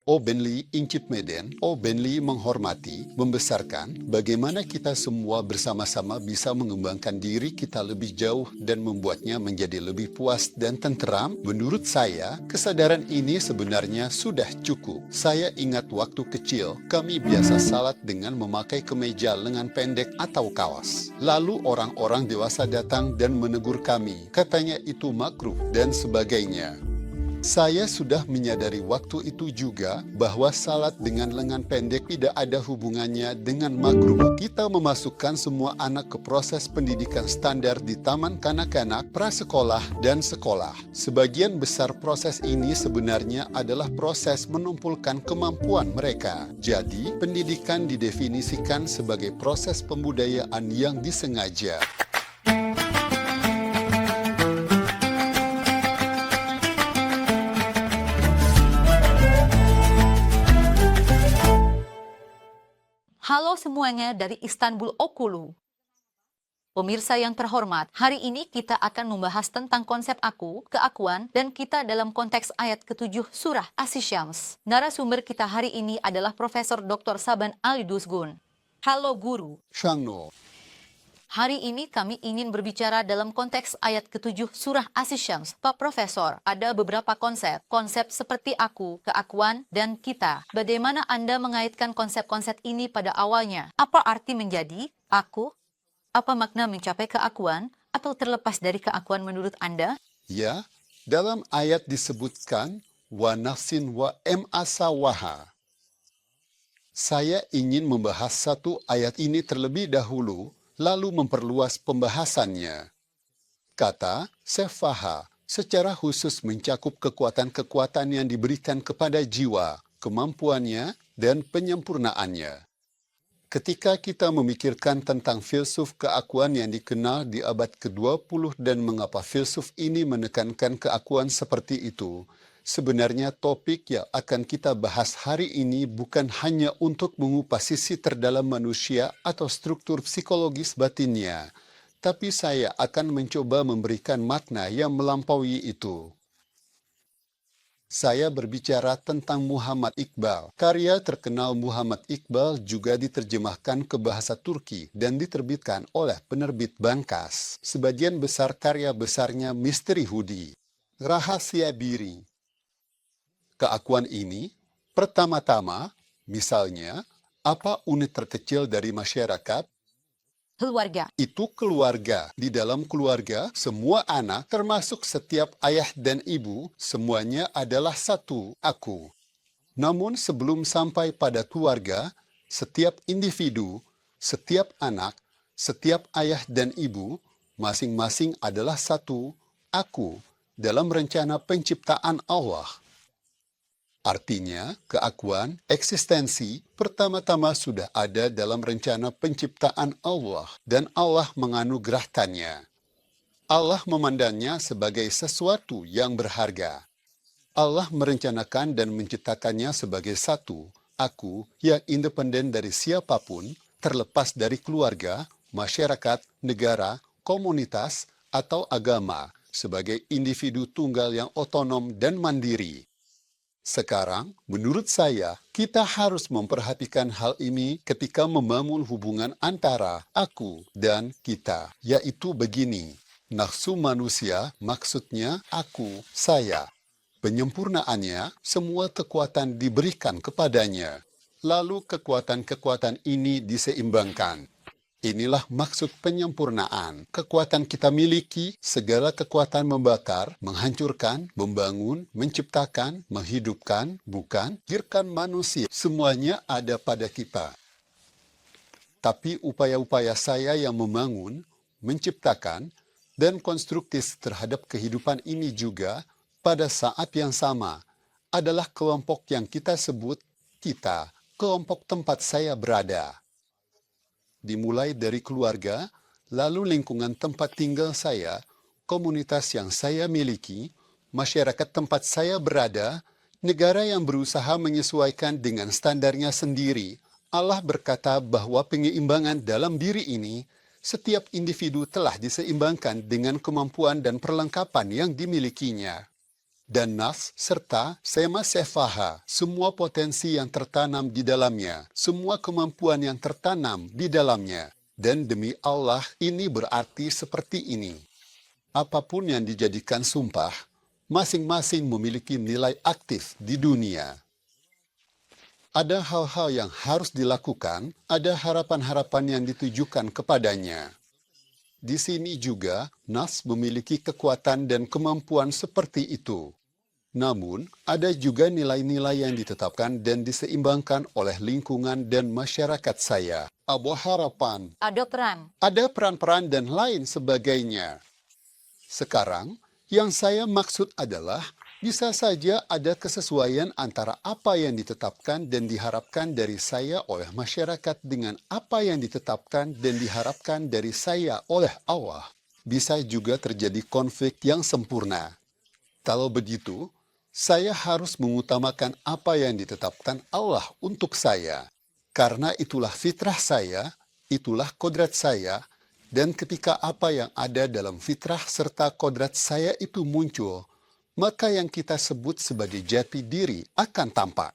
Openly Incip Meden, Openly menghormati, membesarkan, bagaimana kita semua bersama-sama bisa mengembangkan diri kita lebih jauh dan membuatnya menjadi lebih puas dan tenteram. Menurut saya, kesadaran ini sebenarnya sudah cukup. Saya ingat waktu kecil, kami biasa salat dengan memakai kemeja lengan pendek atau kaos. Lalu orang-orang dewasa datang dan menegur kami, katanya itu makruh dan sebagainya. Saya sudah menyadari waktu itu juga bahwa salat dengan lengan pendek tidak ada hubungannya dengan makruh. Kita memasukkan semua anak ke proses pendidikan standar di taman kanak-kanak, prasekolah, dan sekolah. Sebagian besar proses ini sebenarnya adalah proses menumpulkan kemampuan mereka. Jadi, pendidikan didefinisikan sebagai proses pembudayaan yang disengaja. Halo semuanya dari Istanbul Okulu. Pemirsa yang terhormat, hari ini kita akan membahas tentang konsep aku, keakuan, dan kita dalam konteks ayat ke-7 surah As-Syams. Narasumber kita hari ini adalah Profesor Dr. Saban Ali Dusgun. Halo Guru. Shangno. Hari ini kami ingin berbicara dalam konteks ayat ke-7 surah As-Syams. Pak Profesor, ada beberapa konsep seperti aku, keakuan, dan kita. Bagaimana Anda mengaitkan konsep-konsep ini pada awalnya? Apa arti menjadi aku? Apa makna mencapai keakuan? Atau terlepas dari keakuan menurut Anda? Ya, dalam ayat disebutkan, wa nafsin wa em'asawaha. Saya ingin membahas satu ayat ini terlebih dahulu, lalu memperluas pembahasannya. Kata sefaha secara khusus mencakup kekuatan-kekuatan yang diberikan kepada jiwa, kemampuannya, dan penyempurnaannya. Ketika kita memikirkan tentang filsuf keakuan yang dikenal di abad ke-20 dan mengapa filsuf ini menekankan keakuan seperti itu, sebenarnya topik yang akan kita bahas hari ini bukan hanya untuk mengupas sisi terdalam manusia atau struktur psikologis batinnya, tapi saya akan mencoba memberikan makna yang melampaui itu. Saya berbicara tentang Muhammad Iqbal. Karya terkenal Muhammad Iqbal juga diterjemahkan ke bahasa Turki dan diterbitkan oleh penerbit Bankas. Sebagian besar karya besarnya Misteri Hudi, Rahasia Diri. Keakuan ini, pertama-tama, misalnya, apa unit terkecil dari masyarakat? Keluarga. Itu keluarga. Di dalam keluarga, semua anak, termasuk setiap ayah dan ibu, semuanya adalah satu, aku. Namun sebelum sampai pada keluarga, setiap individu, setiap anak, setiap ayah dan ibu, masing-masing adalah satu, aku, dalam rencana penciptaan Allah. Artinya, keakuan, eksistensi, pertama-tama sudah ada dalam rencana penciptaan Allah, dan Allah menganugerahkannya. Allah memandangnya sebagai sesuatu yang berharga. Allah merencanakan dan menciptakannya sebagai satu, aku, yang independen dari siapapun, terlepas dari keluarga, masyarakat, negara, komunitas, atau agama, sebagai individu tunggal yang otonom dan mandiri. Sekarang, menurut saya, kita harus memperhatikan hal ini ketika membangun hubungan antara aku dan kita, yaitu begini. Nafsu manusia maksudnya aku, saya. Penyempurnaannya, semua kekuatan diberikan kepadanya. Lalu kekuatan-kekuatan ini diseimbangkan. Inilah maksud penyempurnaan. Kekuatan kita miliki, segala kekuatan membakar, menghancurkan, membangun, menciptakan, menghidupkan, bukan, gerakan manusia. Semuanya ada pada kita. Tapi upaya-upaya saya yang membangun, menciptakan, dan konstruktif terhadap kehidupan ini juga, pada saat yang sama, adalah kelompok yang kita sebut kita, kelompok tempat saya berada. Dimulai dari keluarga, lalu lingkungan tempat tinggal saya, komunitas yang saya miliki, masyarakat tempat saya berada, negara yang berusaha menyesuaikan dengan standarnya sendiri. Allah berkata bahwa penyeimbangan dalam diri ini, setiap individu telah diseimbangkan dengan kemampuan dan perlengkapan yang dimilikinya. dan nas serta sema sefaha, semua potensi yang tertanam di dalamnya, semua kemampuan yang tertanam di dalamnya. Dan demi Allah, ini berarti seperti ini. Apapun yang dijadikan sumpah, masing-masing memiliki nilai aktif di dunia. Ada hal-hal yang harus dilakukan, ada harapan-harapan yang ditujukan kepadanya. Di sini juga, nas memiliki kekuatan dan kemampuan seperti itu. Namun, ada juga nilai-nilai yang ditetapkan dan diseimbangkan oleh lingkungan dan masyarakat saya. Ada harapan, Ada peran. ada peran-peran dan lain sebagainya. Sekarang, yang saya maksud adalah, bisa saja ada kesesuaian antara apa yang ditetapkan dan diharapkan dari saya oleh masyarakat dengan apa yang ditetapkan dan diharapkan dari saya oleh Allah. Bisa juga terjadi konflik yang sempurna. Kalau begitu, saya harus mengutamakan apa yang ditetapkan Allah untuk saya. Karena itulah fitrah saya, itulah kodrat saya, dan ketika apa yang ada dalam fitrah serta kodrat saya itu muncul, maka yang kita sebut sebagai jati diri akan tampak.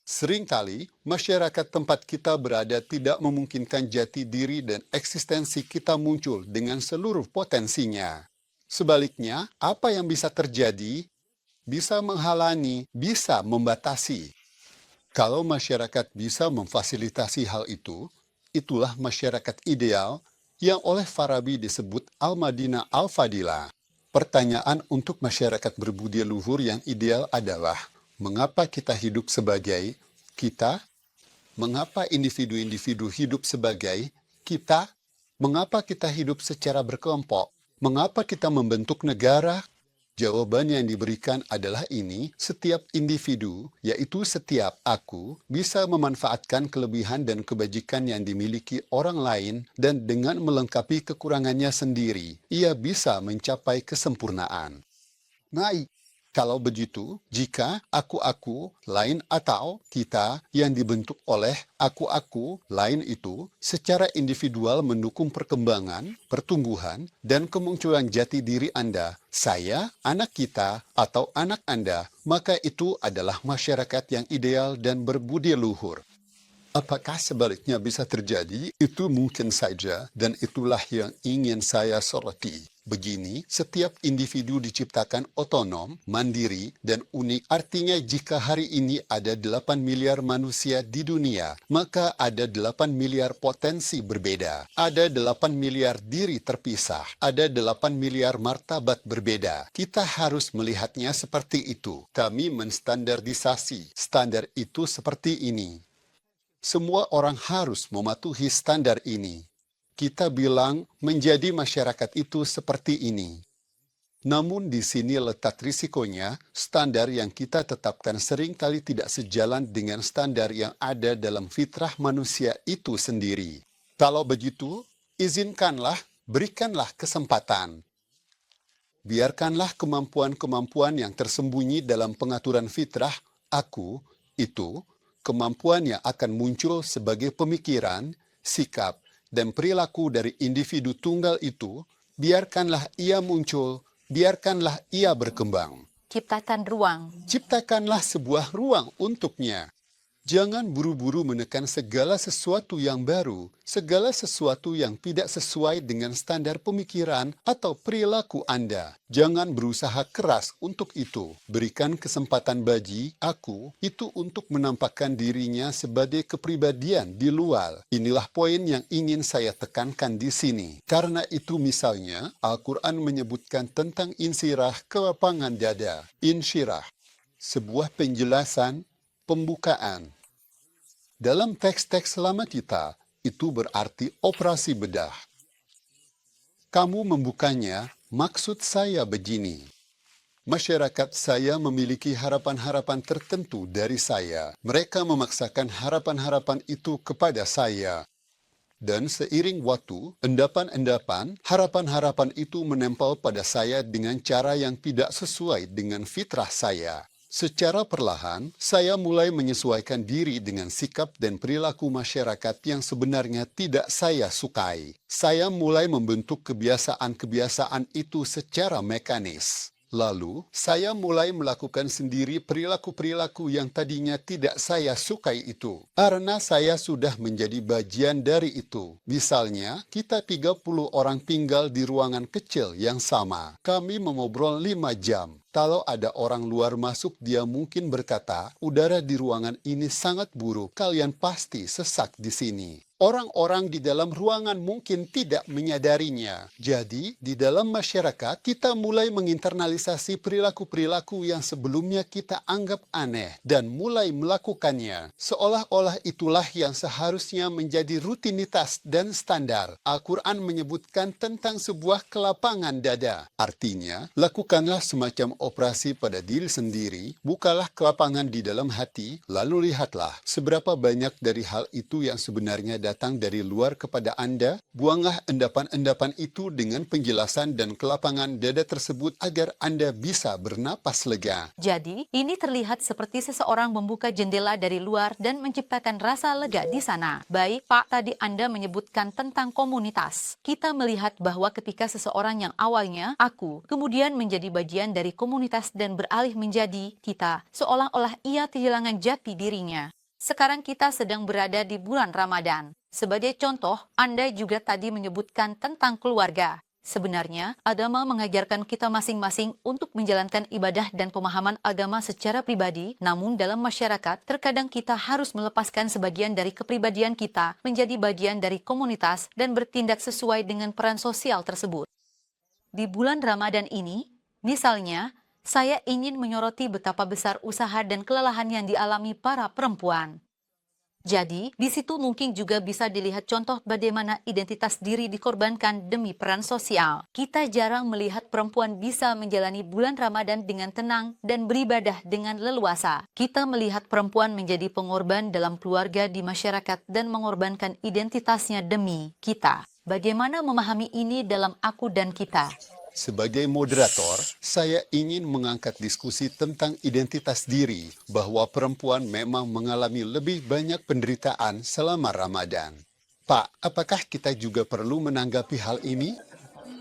Seringkali, masyarakat tempat kita berada tidak memungkinkan jati diri dan eksistensi kita muncul dengan seluruh potensinya. Sebaliknya, apa yang bisa terjadi, bisa menghalangi, bisa membatasi. Kalau masyarakat bisa memfasilitasi hal itu, itulah masyarakat ideal yang oleh Farabi disebut Al-Madinah Al-Fadilah. Pertanyaan untuk masyarakat berbudi luhur yang ideal adalah, mengapa kita hidup sebagai kita? Mengapa individu-individu hidup sebagai kita? Mengapa kita hidup secara berkelompok? Mengapa kita membentuk negara? Jawaban yang diberikan adalah ini, setiap individu, yaitu setiap aku, bisa memanfaatkan kelebihan dan kebajikan yang dimiliki orang lain dan dengan melengkapi kekurangannya sendiri, ia bisa mencapai kesempurnaan. Naik. Kalau begitu, jika aku-aku lain atau kita yang dibentuk oleh aku-aku lain itu secara individual mendukung perkembangan, pertumbuhan, dan kemunculan jati diri Anda, saya, anak kita, atau anak Anda, maka itu adalah masyarakat yang ideal dan berbudi luhur. Apakah sebaliknya bisa terjadi? Itu mungkin saja, dan itulah yang ingin saya soroti. Begini, setiap individu diciptakan otonom, mandiri, dan unik. Artinya jika hari ini ada 8 miliar manusia di dunia, maka ada 8 miliar potensi berbeda. Ada 8 miliar diri terpisah. Ada 8 miliar martabat berbeda. Kita harus melihatnya seperti itu. Kami menstandardisasi. Standar itu seperti ini. Semua orang harus mematuhi standar ini. Kita bilang menjadi masyarakat itu seperti ini. Namun di sini letak risikonya, standar yang kita tetapkan seringkali tidak sejalan dengan standar yang ada dalam fitrah manusia itu sendiri. Kalau begitu, izinkanlah, berikanlah kesempatan. Biarkanlah kemampuan-kemampuan yang tersembunyi dalam pengaturan fitrah, aku, itu, kemampuan yang akan muncul sebagai pemikiran, sikap, dan perilaku dari individu tunggal itu, biarkanlah ia muncul, biarkanlah ia berkembang. Ciptakan ruang. Ciptakanlah sebuah ruang untuknya. Jangan buru-buru menekan segala sesuatu yang baru, segala sesuatu yang tidak sesuai dengan standar pemikiran atau perilaku Anda. Jangan berusaha keras untuk itu. Berikan kesempatan bagi aku itu untuk menampakkan dirinya sebagai kepribadian di luar. Inilah poin yang ingin saya tekankan di sini. Karena itu misalnya, Al-Quran menyebutkan tentang insyirah kelapangan dada. Insyirah, sebuah penjelasan, pembukaan. Dalam teks-teks lama kita, itu berarti operasi bedah. Kamu membukanya, maksud saya begini. Masyarakat saya memiliki harapan-harapan tertentu dari saya. Mereka memaksakan harapan-harapan itu kepada saya. Dan seiring waktu, endapan-endapan, harapan-harapan itu menempel pada saya dengan cara yang tidak sesuai dengan fitrah saya. Secara perlahan, saya mulai menyesuaikan diri dengan sikap dan perilaku masyarakat yang sebenarnya tidak saya sukai. Saya mulai membentuk kebiasaan-kebiasaan itu secara mekanis. Lalu, saya mulai melakukan sendiri perilaku-perilaku yang tadinya tidak saya sukai itu. Karena saya sudah menjadi bagian dari itu. Misalnya, kita 30 orang tinggal di ruangan kecil yang sama. Kami mengobrol 5 jam. Kalau ada orang luar masuk, dia mungkin berkata, udara di ruangan ini sangat buruk, kalian pasti sesak di sini. Orang-orang di dalam ruangan mungkin tidak menyadarinya. Jadi, di dalam masyarakat, kita mulai menginternalisasi perilaku-perilaku yang sebelumnya kita anggap aneh dan mulai melakukannya. Seolah-olah itulah yang seharusnya menjadi rutinitas dan standar. Al-Quran menyebutkan tentang sebuah kelapangan dada. Artinya, lakukanlah semacam operasi pada diri sendiri, bukalah kelapangan di dalam hati, lalu lihatlah seberapa banyak dari hal itu yang sebenarnya datang dari luar kepada Anda. Buanglah endapan-endapan itu dengan penjelasan dan kelapangan dada tersebut agar Anda bisa bernapas lega. Jadi, ini terlihat seperti seseorang membuka jendela dari luar dan menciptakan rasa lega di sana. Baik, Pak, tadi Anda menyebutkan tentang komunitas. Kita melihat bahwa ketika seseorang yang awalnya aku, kemudian menjadi bagian dari komunitas dan beralih menjadi kita, seolah-olah ia kehilangan jati dirinya. Sekarang kita sedang berada di bulan Ramadan. Sebagai contoh, Anda juga tadi menyebutkan tentang keluarga. Sebenarnya, agama mengajarkan kita masing-masing untuk menjalankan ibadah dan pemahaman agama secara pribadi, namun dalam masyarakat, terkadang kita harus melepaskan sebagian dari kepribadian kita menjadi bagian dari komunitas dan bertindak sesuai dengan peran sosial tersebut. Di bulan Ramadan ini, misalnya, saya ingin menyoroti betapa besar usaha dan kelelahan yang dialami para perempuan. Jadi, di situ mungkin juga bisa dilihat contoh bagaimana identitas diri dikorbankan demi peran sosial. Kita jarang melihat perempuan bisa menjalani bulan Ramadan dengan tenang dan beribadah dengan leluasa. Kita melihat perempuan menjadi pengorban dalam keluarga di masyarakat dan mengorbankan identitasnya demi kita. Bagaimana memahami ini dalam aku dan kita? Sebagai moderator, saya ingin mengangkat diskusi tentang identitas diri, bahwa perempuan memang mengalami lebih banyak penderitaan selama Ramadan. Pak, apakah kita juga perlu menanggapi hal ini?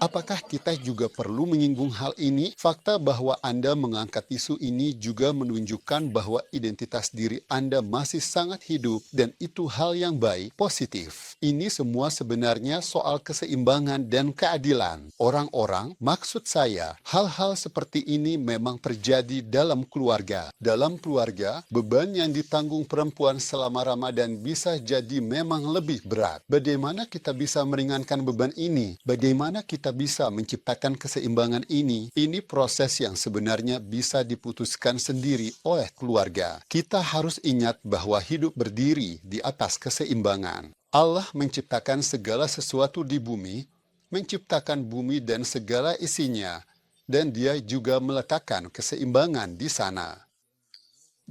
Apakah kita juga perlu menyinggung hal ini? Fakta bahwa Anda mengangkat isu ini juga menunjukkan bahwa identitas diri Anda masih sangat hidup dan itu hal yang baik, positif. Ini semua sebenarnya soal keseimbangan dan keadilan. Orang-orang, maksud saya, hal-hal seperti ini memang terjadi dalam keluarga. Dalam keluarga, beban yang ditanggung perempuan selama Ramadan bisa jadi memang lebih berat. Bagaimana kita bisa meringankan beban ini? Bagaimana kita bisa menciptakan keseimbangan ini? Ini proses yang sebenarnya bisa diputuskan sendiri oleh keluarga. Kita harus ingat bahwa hidup berdiri di atas keseimbangan. Allah menciptakan segala sesuatu di bumi, menciptakan bumi dan segala isinya, dan Dia juga meletakkan keseimbangan di sana.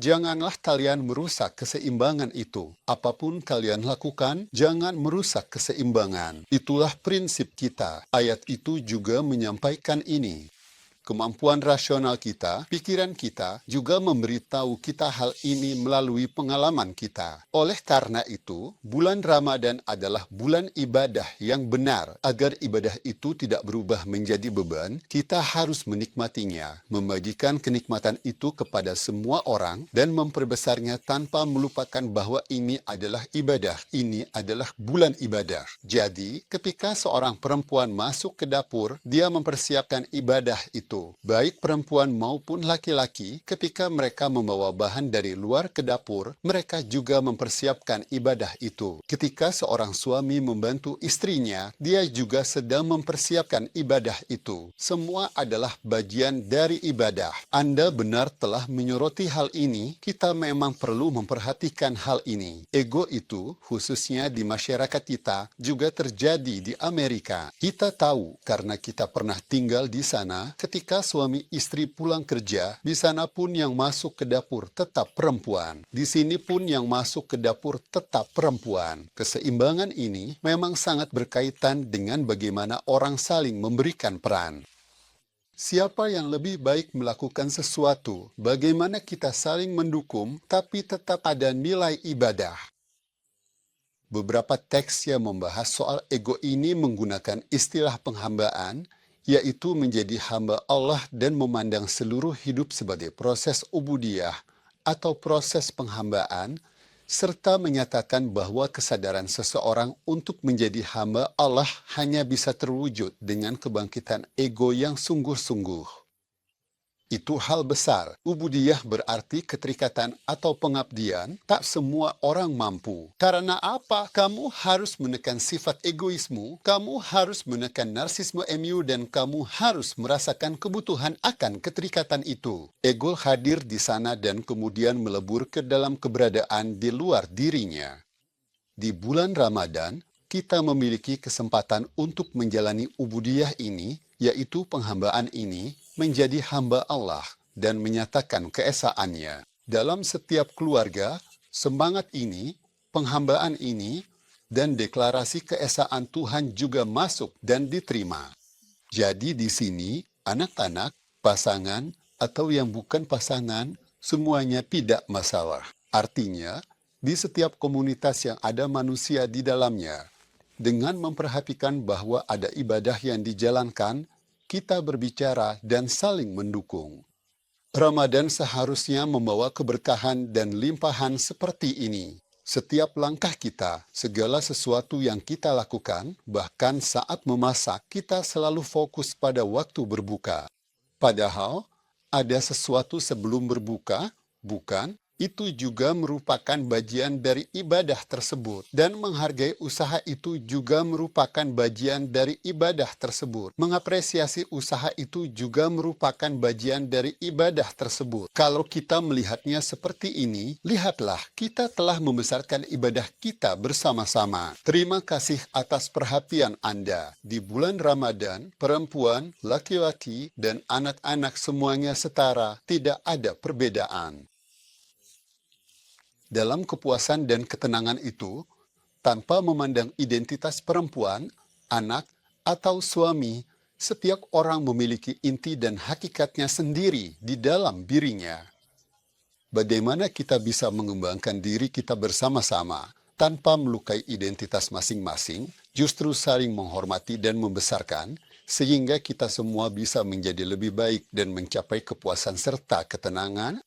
Janganlah kalian merusak keseimbangan itu. Apapun kalian lakukan, jangan merusak keseimbangan. Itulah prinsip kita. Ayat itu juga menyampaikan ini. Kemampuan rasional kita, pikiran kita, juga memberitahu kita hal ini melalui pengalaman kita. Oleh karena itu, bulan Ramadan adalah bulan ibadah yang benar. Agar ibadah itu tidak berubah menjadi beban, kita harus menikmatinya, membagikan kenikmatan itu kepada semua orang, dan memperbesarnya tanpa melupakan bahwa ini adalah ibadah. Ini adalah bulan ibadah. Jadi, ketika seorang perempuan masuk ke dapur, dia mempersiapkan ibadah itu. Baik perempuan maupun laki-laki, ketika mereka membawa bahan dari luar ke dapur, mereka juga mempersiapkan ibadah itu. Ketika seorang suami membantu istrinya, dia juga sedang mempersiapkan ibadah itu. Semua adalah bagian dari ibadah. Anda benar telah menyoroti hal ini. Kita memang perlu memperhatikan hal ini. Ego itu, khususnya di masyarakat kita, juga terjadi di Amerika. Kita tahu karena kita pernah tinggal di sana. Ketika suami istri pulang kerja, di sana pun yang masuk ke dapur tetap perempuan. Di sini pun yang masuk ke dapur tetap perempuan. Keseimbangan ini memang sangat berkaitan dengan bagaimana orang saling memberikan peran. Siapa yang lebih baik melakukan sesuatu? Bagaimana kita saling mendukung, tapi tetap ada nilai ibadah? Beberapa teks yang membahas soal ego ini menggunakan istilah penghambaan, yaitu menjadi hamba Allah dan memandang seluruh hidup sebagai proses ubudiyah atau proses penghambaan, serta menyatakan bahwa kesadaran seseorang untuk menjadi hamba Allah hanya bisa terwujud dengan kebangkitan ego yang sungguh-sungguh. Itu hal besar. Ubudiyah berarti keterikatan atau pengabdian. Tak semua orang mampu. Karena apa? Kamu harus menekan sifat egoismu, kamu harus menekan narsisme emu, dan kamu harus merasakan kebutuhan akan keterikatan itu. Ego hadir di sana dan kemudian melebur ke dalam keberadaan di luar dirinya. Di bulan Ramadan, kita memiliki kesempatan untuk menjalani ubudiyah ini, yaitu penghambaan ini, menjadi hamba Allah dan menyatakan keesaannya. Dalam setiap keluarga, semangat ini, penghambaan ini, dan deklarasi keesaan Tuhan juga masuk dan diterima. Jadi di sini, anak-anak, pasangan, atau yang bukan pasangan, semuanya tidak masalah. Artinya, di setiap komunitas yang ada manusia di dalamnya, dengan memperhatikan bahwa ada ibadah yang dijalankan, kita berbicara dan saling mendukung. Ramadan seharusnya membawa keberkahan dan limpahan seperti ini. Setiap langkah kita, segala sesuatu yang kita lakukan, bahkan saat memasak, kita selalu fokus pada waktu berbuka. Padahal, ada sesuatu sebelum berbuka, bukan? Itu juga merupakan bagian dari ibadah tersebut. Dan menghargai usaha itu juga merupakan bagian dari ibadah tersebut. Mengapresiasi usaha itu juga merupakan bagian dari ibadah tersebut. Kalau kita melihatnya seperti ini, lihatlah, kita telah membesarkan ibadah kita bersama-sama. Terima kasih atas perhatian Anda. Di bulan Ramadan, perempuan, laki-laki, dan anak-anak semuanya setara, tidak ada perbedaan. Dalam kepuasan dan ketenangan itu, tanpa memandang identitas perempuan, anak, atau suami, setiap orang memiliki inti dan hakikatnya sendiri di dalam dirinya. Bagaimana kita bisa mengembangkan diri kita bersama-sama tanpa melukai identitas masing-masing, justru saling menghormati dan membesarkan, sehingga kita semua bisa menjadi lebih baik dan mencapai kepuasan serta ketenangan?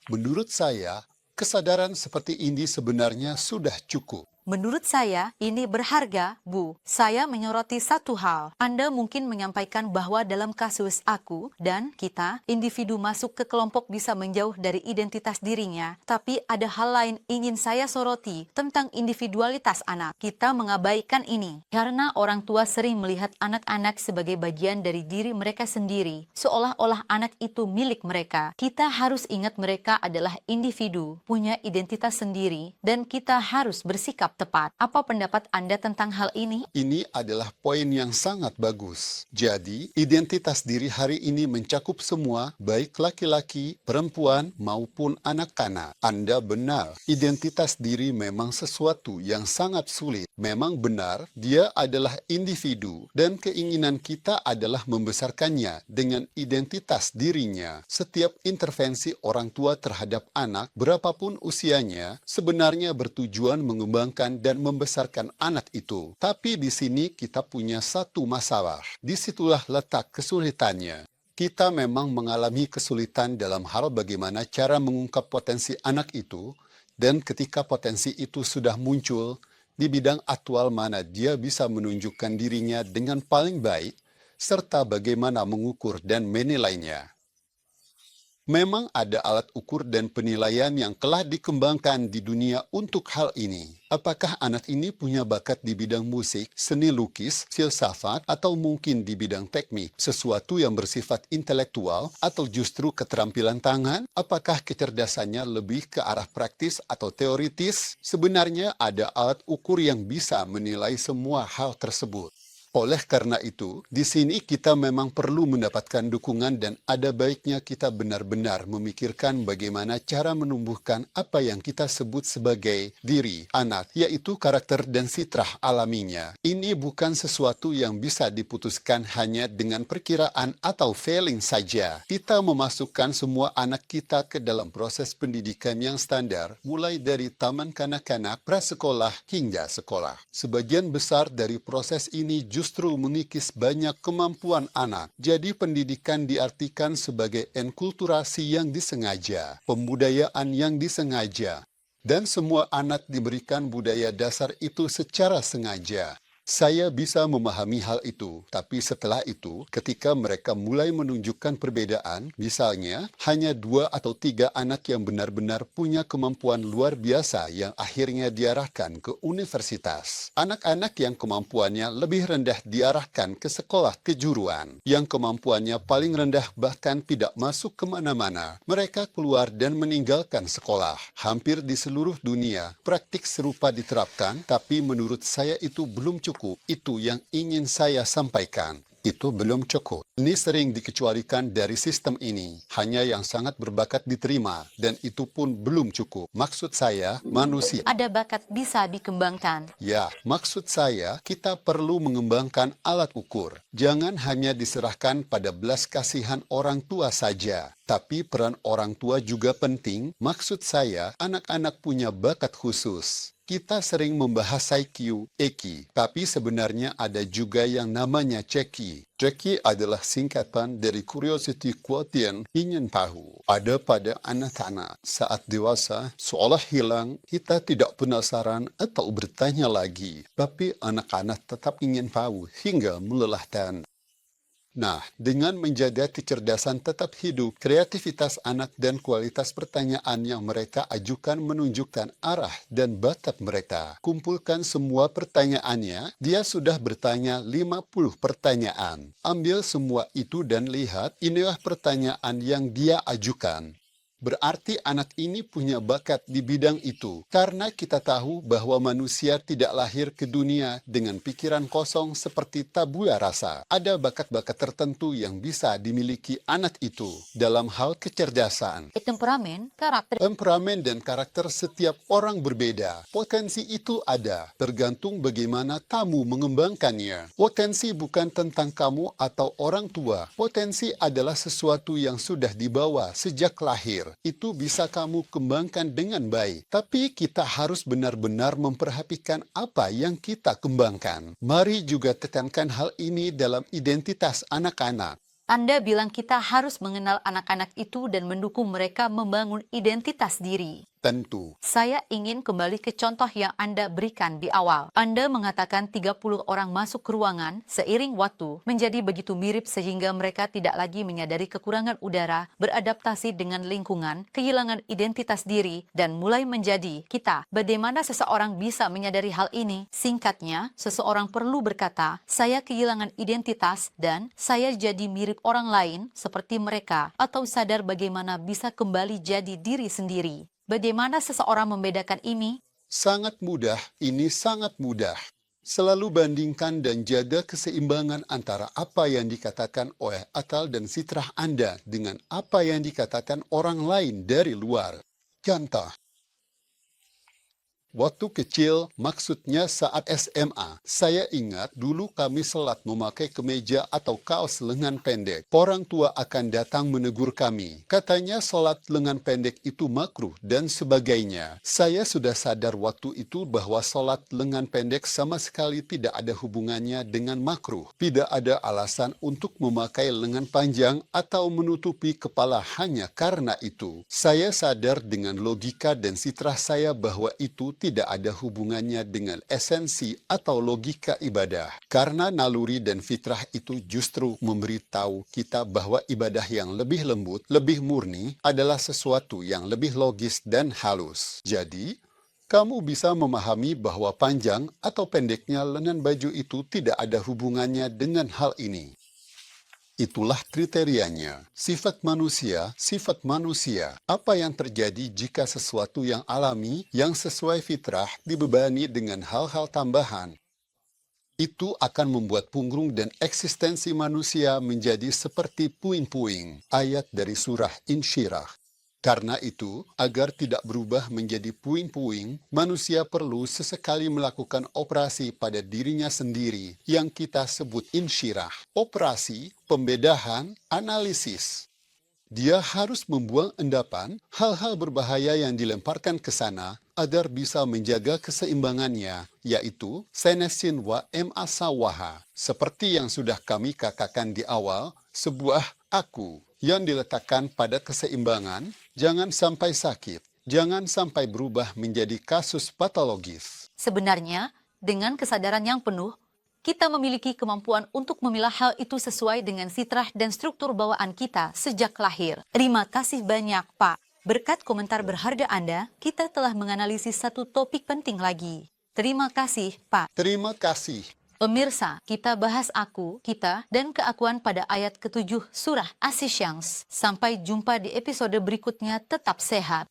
Menurut saya, kesadaran seperti ini sebenarnya sudah cukup. Menurut saya, ini berharga, Bu. Saya menyoroti satu hal. Anda mungkin menyampaikan bahwa dalam kasus aku dan kita, individu masuk ke kelompok bisa menjauh dari identitas dirinya. Tapi ada hal lain ingin saya soroti tentang individualitas anak. Kita mengabaikan ini. Karena orang tua sering melihat anak-anak sebagai bagian dari diri mereka sendiri. Seolah-olah anak itu milik mereka. Kita harus ingat mereka adalah individu, punya identitas sendiri, dan kita harus bersikap tepat. Apa pendapat Anda tentang hal ini? Ini adalah poin yang sangat bagus. Jadi, identitas diri hari ini mencakup semua, baik laki-laki, perempuan, maupun anak-anak. Anda benar, identitas diri memang sesuatu yang sangat sulit. Memang benar, dia adalah individu, dan keinginan kita adalah membesarkannya dengan identitas dirinya. Setiap intervensi orang tua terhadap anak, berapapun usianya, sebenarnya bertujuan mengembangkan dan membesarkan anak itu. Tapi di sini kita punya satu masalah. Disitulah letak kesulitannya. Kita memang mengalami kesulitan dalam hal bagaimana cara mengungkap potensi anak itu, dan ketika potensi itu sudah muncul, di bidang aktual mana dia bisa menunjukkan dirinya dengan paling baik, serta bagaimana mengukur dan menilainya. Memang ada alat ukur dan penilaian yang telah dikembangkan di dunia untuk hal ini. Apakah anak ini punya bakat di bidang musik, seni lukis, filsafat, atau mungkin di bidang teknik, sesuatu yang bersifat intelektual, atau justru keterampilan tangan? Apakah kecerdasannya lebih ke arah praktis atau teoritis? Sebenarnya ada alat ukur yang bisa menilai semua hal tersebut. Oleh karena itu, di sini kita memang perlu mendapatkan dukungan dan ada baiknya kita benar-benar memikirkan bagaimana cara menumbuhkan apa yang kita sebut sebagai diri anak, yaitu karakter dan fitrah alaminya. Ini bukan sesuatu yang bisa diputuskan hanya dengan perkiraan atau feeling saja. Kita memasukkan semua anak kita ke dalam proses pendidikan yang standar, mulai dari taman kanak-kanak, prasekolah, hingga sekolah. Sebagian besar dari proses ini justru justru mengikis banyak kemampuan anak. Jadi pendidikan diartikan sebagai enkulturasi yang disengaja, pembudayaan yang disengaja. Dan semua anak diberikan budaya dasar itu secara sengaja. Saya bisa memahami hal itu, tapi setelah itu, ketika mereka mulai menunjukkan perbedaan, misalnya hanya 2 atau 3 anak yang benar-benar punya kemampuan luar biasa yang akhirnya diarahkan ke universitas. Anak-anak yang kemampuannya lebih rendah diarahkan ke sekolah kejuruan, yang kemampuannya paling rendah bahkan tidak masuk kemana-mana. Mereka keluar dan meninggalkan sekolah. Hampir di seluruh dunia, praktik serupa diterapkan, tapi menurut saya itu belum cukup. Itu yang ingin saya sampaikan. Itu belum cukup. Ini sering dikecualikan dari sistem ini. Hanya yang sangat berbakat diterima, dan itu pun belum cukup. Maksud saya, manusia. Ada bakat bisa dikembangkan. Ya, maksud saya, kita perlu mengembangkan alat ukur. Jangan hanya diserahkan pada belas kasihan orang tua saja. Tapi peran orang tua juga penting. Maksud saya, anak-anak punya bakat khusus. Kita sering membahas IQ, EQ, tapi sebenarnya ada juga yang namanya CEKI. CEKI adalah singkatan dari Curiosity Quotient, ingin tahu. Ada pada anak-anak saat dewasa, seolah hilang, kita tidak penasaran atau bertanya lagi. Tapi anak-anak tetap ingin tahu hingga melelahkan. Nah, dengan menjaga kecerdasan tetap hidup, kreativitas anak dan kualitas pertanyaan yang mereka ajukan menunjukkan arah dan bakat mereka. Kumpulkan semua pertanyaannya, dia sudah bertanya 50 pertanyaan. Ambil semua itu dan lihat, inilah pertanyaan yang dia ajukan. Berarti anak ini punya bakat di bidang itu, karena kita tahu bahwa manusia tidak lahir ke dunia dengan pikiran kosong seperti tabula rasa. Ada bakat-bakat tertentu yang bisa dimiliki anak itu dalam hal kecerdasan. Temperamen dan karakter setiap orang berbeda. Potensi itu ada, tergantung bagaimana kamu mengembangkannya. Potensi bukan tentang kamu atau orang tua. Potensi adalah sesuatu yang sudah dibawa sejak lahir. Itu bisa kamu kembangkan dengan baik. Tapi kita harus benar-benar memperhatikan apa yang kita kembangkan. Mari juga tekankan hal ini dalam identitas anak-anak. Anda bilang kita harus mengenal anak-anak itu dan mendukung mereka membangun identitas diri. Tentu. Saya ingin kembali ke contoh yang Anda berikan di awal. Anda mengatakan 30 orang masuk ke ruangan seiring waktu menjadi begitu mirip sehingga mereka tidak lagi menyadari kekurangan udara, beradaptasi dengan lingkungan, kehilangan identitas diri, dan mulai menjadi kita. Bagaimana seseorang bisa menyadari hal ini? Singkatnya, seseorang perlu berkata, saya kehilangan identitas dan saya jadi mirip orang lain seperti mereka, atau sadar bagaimana bisa kembali jadi diri sendiri. Bagaimana seseorang membedakan ini? Sangat mudah, ini sangat mudah. Selalu bandingkan dan jaga keseimbangan antara apa yang dikatakan oleh akal dan fitrah Anda dengan apa yang dikatakan orang lain dari luar. Contoh. Waktu kecil, maksudnya saat SMA, saya ingat dulu kami sholat memakai kemeja atau kaos lengan pendek. Orang tua akan datang menegur kami. Katanya sholat lengan pendek itu makruh dan sebagainya. Saya sudah sadar waktu itu bahwa sholat lengan pendek sama sekali tidak ada hubungannya dengan makruh. Tidak ada alasan untuk memakai lengan panjang atau menutupi kepala hanya karena itu. Saya sadar dengan logika dan fitrah saya bahwa itu tidak ada hubungannya dengan esensi atau logika ibadah. Karena naluri dan fitrah itu justru memberitahu kita bahwa ibadah yang lebih lembut, lebih murni adalah sesuatu yang lebih logis dan halus. Jadi, kamu bisa memahami bahwa panjang atau pendeknya lengan baju itu tidak ada hubungannya dengan hal ini. Itulah kriterianya. Sifat manusia, sifat manusia. Apa yang terjadi jika sesuatu yang alami, yang sesuai fitrah, dibebani dengan hal-hal tambahan? Itu akan membuat punggung dan eksistensi manusia menjadi seperti puing-puing. Ayat dari surah Insyirah. Karena itu, agar tidak berubah menjadi puing-puing, manusia perlu sesekali melakukan operasi pada dirinya sendiri yang kita sebut insyirah. Operasi, pembedahan, analisis. Dia harus membuang endapan, hal-hal berbahaya yang dilemparkan ke sana agar bisa menjaga keseimbangannya, yaitu senesin wa asawaha. Seperti yang sudah kami katakan di awal, sebuah aku yang diletakkan pada keseimbangan, jangan sampai sakit, jangan sampai berubah menjadi kasus patologis. Sebenarnya, dengan kesadaran yang penuh, kita memiliki kemampuan untuk memilah hal itu sesuai dengan fitrah dan struktur bawaan kita sejak lahir. Terima kasih banyak, Pak. Berkat komentar berharga Anda, kita telah menganalisis satu topik penting lagi. Terima kasih, Pak. Terima kasih. Pemirsa, kita bahas aku, kita, dan keakuan pada ayat ke-7 surah As-Syams. Sampai jumpa di episode berikutnya, tetap sehat.